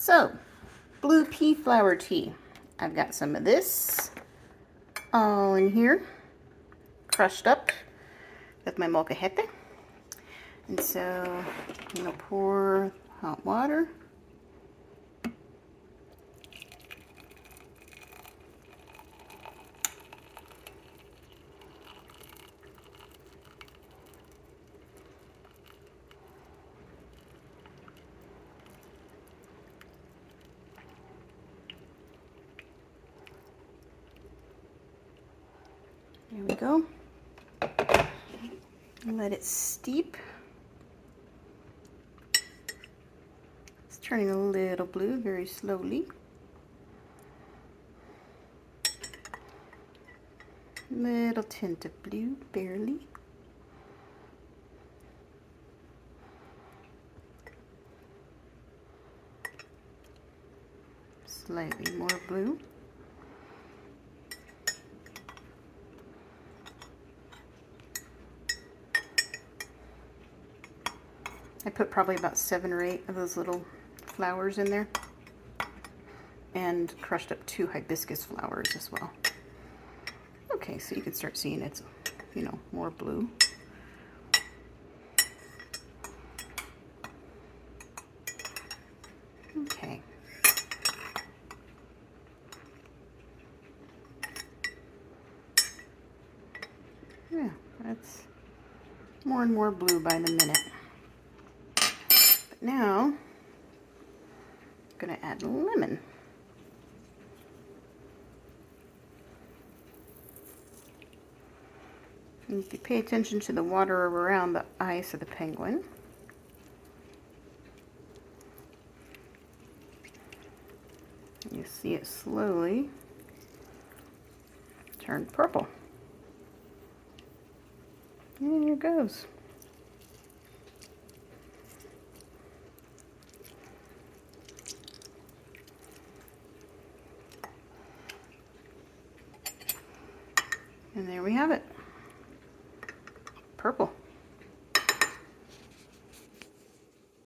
So, blue pea flower tea. I've got some of this all in here, crushed up with my molcajete. And so I'm going to pour hot water. There we go. Let it steep. It's turning a little blue very slowly. Little tint of blue, barely. Slightly more blue. I put probably about 7 or 8 of those little flowers in there, and crushed up 2 hibiscus flowers as well. Okay, so you can start seeing it's, you know, more blue. Okay. Yeah, that's more and more blue by the minute. But now, I'm going to add lemon. And if you pay attention to the water around the eyes of the penguin, you see it slowly turn purple. And there it goes. And there we have it. Purple.